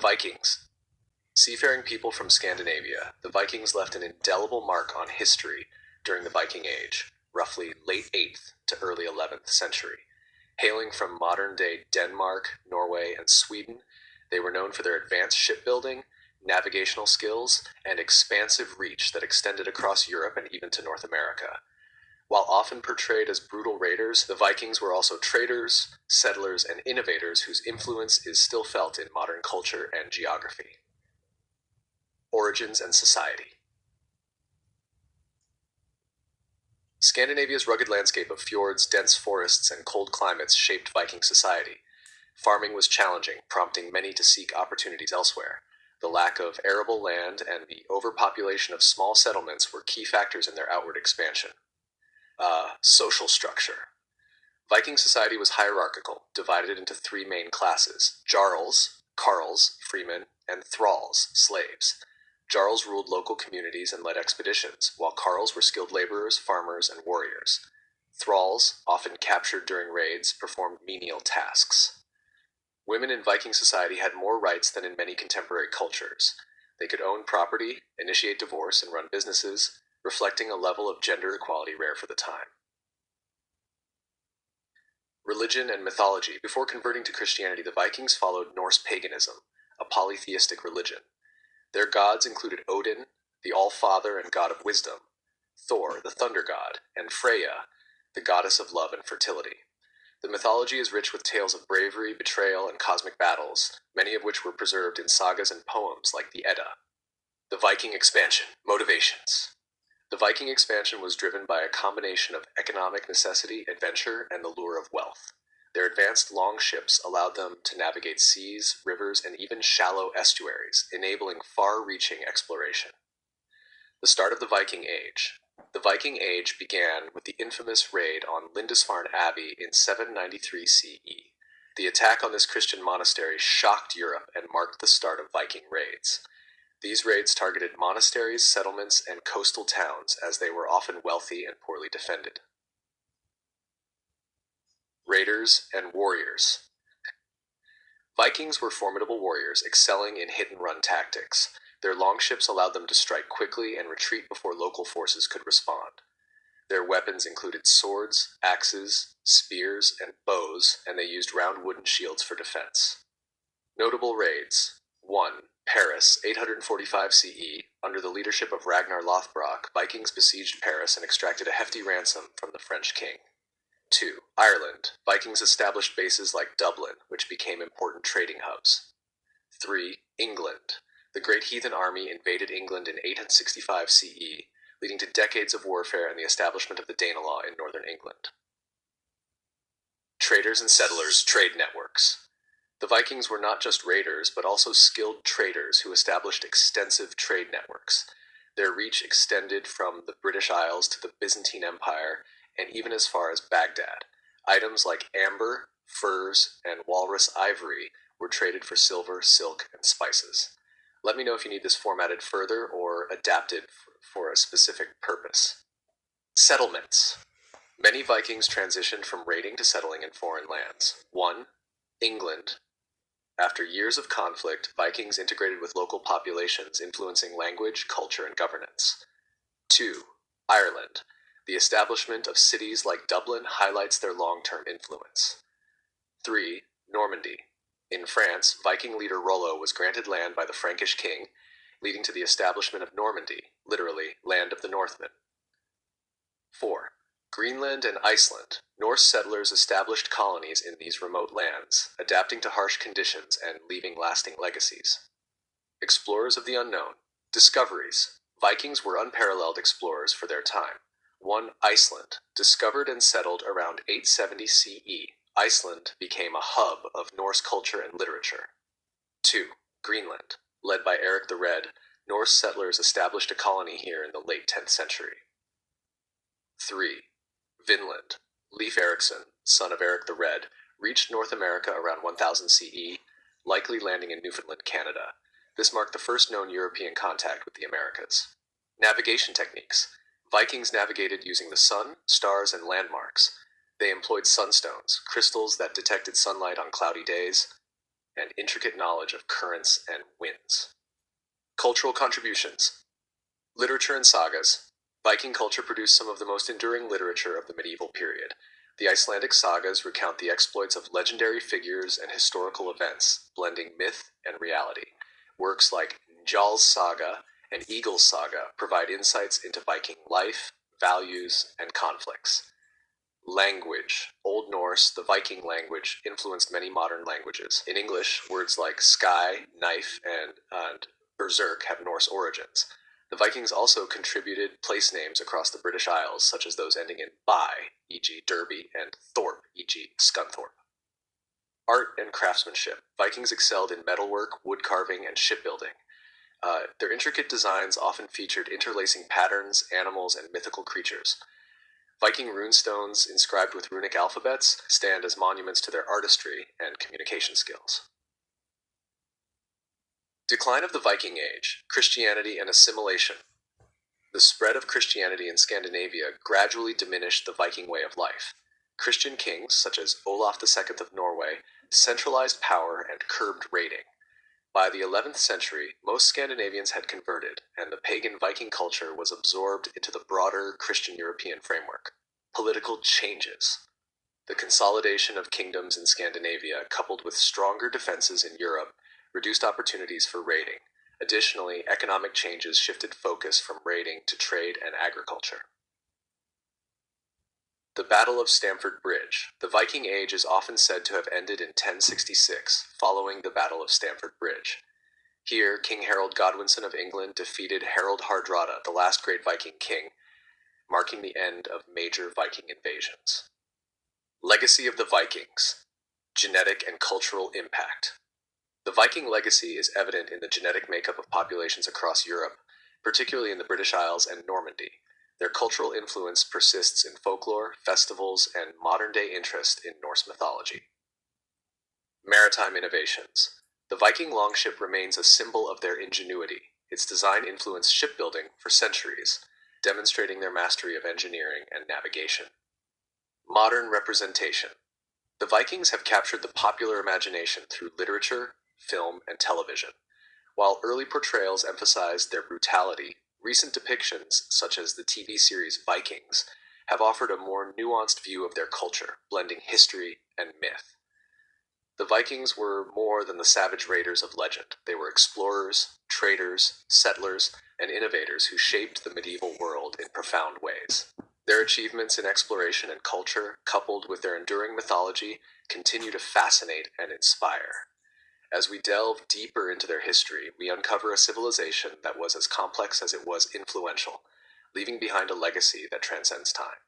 Vikings. Seafaring people from Scandinavia, the Vikings left an indelible mark on history during the Viking Age, roughly late 8th to early 11th century. Hailing from modern-day Denmark, Norway, and Sweden, they were known for their advanced shipbuilding, navigational skills, and expansive reach that extended across Europe and even to North America. While often portrayed as brutal raiders, the Vikings were also traders, settlers, and innovators whose influence is still felt in modern culture and geography. Origins and society. Scandinavia's rugged landscape of fjords, dense forests, and cold climates shaped Viking society. Farming was challenging, prompting many to seek opportunities elsewhere. The lack of arable land and the overpopulation of small settlements were key factors in their outward expansion. Social structure. Viking society was hierarchical, divided into three main classes: jarls, carls, freemen, and thralls, slaves. Jarls ruled local communities and led expeditions, while carls were skilled laborers, farmers, and warriors. Thralls, often captured during raids, performed menial tasks. Women in Viking society had more rights than in many contemporary cultures. They could own property, initiate divorce, and run businesses, reflecting a level of gender equality rare for the time. Religion and mythology. Before converting to Christianity, the Vikings followed Norse paganism, a polytheistic religion. Their gods included Odin, the All-Father and god of wisdom, Thor, the thunder god, and Freya, the goddess of love and fertility. The mythology is rich with tales of bravery, betrayal, and cosmic battles, many of which were preserved in sagas and poems like the Edda. The Viking expansion. Motivations. The Viking expansion was driven by a combination of economic necessity, adventure, and the lure of wealth. Their advanced long ships allowed them to navigate seas, rivers, and even shallow estuaries, enabling far-reaching exploration. The start of the Viking Age. The Viking Age began with the infamous raid on Lindisfarne Abbey in 793 CE. The attack on this Christian monastery shocked Europe and marked the start of Viking raids. These raids targeted monasteries, settlements, and coastal towns, as they were often wealthy and poorly defended. Raiders and warriors. Vikings were formidable warriors, excelling in hit-and-run tactics. Their longships allowed them to strike quickly and retreat before local forces could respond. Their weapons included swords, axes, spears, and bows, and they used round wooden shields for defense. Notable raids. 1. Paris, 845 CE. Under the leadership of Ragnar Lothbrok, Vikings besieged Paris and extracted a hefty ransom from the French king. 2. Ireland. Vikings established bases like Dublin, which became important trading hubs. 3. England. The Great Heathen Army invaded England in 865 CE, leading to decades of warfare and the establishment of the Danelaw in northern England. Traders and settlers, trade networks. The Vikings were not just raiders, but also skilled traders who established extensive trade networks. Their reach extended from the British Isles to the Byzantine Empire, and even as far as Baghdad. Items like amber, furs, and walrus ivory were traded for silver, silk, and spices. Let me know if you need this formatted further or adapted for a specific purpose. Settlements. Many Vikings transitioned from raiding to settling in foreign lands. 1. England. After years of conflict, Vikings integrated with local populations, influencing language, culture, and governance. 2. Ireland. The establishment of cities like Dublin highlights their long-term influence. 3. Normandy. In France, Viking leader Rollo was granted land by the Frankish king, leading to the establishment of Normandy, literally, land of the Northmen. 4. Greenland and Iceland. Norse settlers established colonies in these remote lands, adapting to harsh conditions and leaving lasting legacies. Explorers of the unknown. Discoveries. Vikings were unparalleled explorers for their time. 1. Iceland. Discovered and settled around 870 CE, Iceland became a hub of Norse culture and literature. 2. Greenland. Led by Eric the Red, Norse settlers established a colony here in the late 10th century. 3. Vinland. Leif Erikson, son of Eric the Red, reached North America around 1000 CE, likely landing in Newfoundland, Canada. This marked the first known European contact with the Americas. Navigation techniques. Vikings navigated using the sun, stars, and landmarks. They employed sunstones, crystals that detected sunlight on cloudy days, and intricate knowledge of currents and winds. Cultural contributions. Literature and sagas. Viking culture produced some of the most enduring literature of the medieval period. The Icelandic sagas recount the exploits of legendary figures and historical events, blending myth and reality. Works like Njál's Saga and Eagle's Saga provide insights into Viking life, values, and conflicts. Language. Old Norse, the Viking language, influenced many modern languages. In English, words like sky, knife, and berserk have Norse origins. The Vikings also contributed place names across the British Isles, such as those ending in by, e.g. Derby, and thorpe, e.g. Scunthorpe. Art and craftsmanship. Vikings excelled in metalwork, wood carving, and shipbuilding. Their intricate designs often featured interlacing patterns, animals, and mythical creatures. Viking runestones inscribed with runic alphabets stand as monuments to their artistry and communication skills. Decline of the Viking Age, Christianity and assimilation. The spread of Christianity in Scandinavia gradually diminished the Viking way of life. Christian kings, such as Olaf II of Norway, centralized power and curbed raiding. By the 11th century, most Scandinavians had converted, and the pagan Viking culture was absorbed into the broader Christian European framework. Political changes. The consolidation of kingdoms in Scandinavia, coupled with stronger defenses in Europe, reduced opportunities for raiding. Additionally, economic changes shifted focus from raiding to trade and agriculture. The Battle of Stamford Bridge. The Viking Age is often said to have ended in 1066, following the Battle of Stamford Bridge. Here, King Harold Godwinson of England defeated Harold Hardrada, the last great Viking king, marking the end of major Viking invasions. Legacy of the Vikings. Genetic and cultural impact. The Viking legacy is evident in the genetic makeup of populations across Europe, particularly in the British Isles and Normandy. Their cultural influence persists in folklore, festivals, and modern-day interest in Norse mythology. Maritime innovations. The Viking longship remains a symbol of their ingenuity. Its design influenced shipbuilding for centuries, demonstrating their mastery of engineering and navigation. Modern representation. The Vikings have captured the popular imagination through literature, film, and television. While early portrayals emphasized their brutality, recent depictions, such as the TV series Vikings, have offered a more nuanced view of their culture, blending history and myth. The Vikings were more than the savage raiders of legend. They were explorers, traders, settlers, and innovators who shaped the medieval world in profound ways. Their achievements in exploration and culture, coupled with their enduring mythology, continue to fascinate and inspire. As we delve deeper into their history, we uncover a civilization that was as complex as it was influential, leaving behind a legacy that transcends time.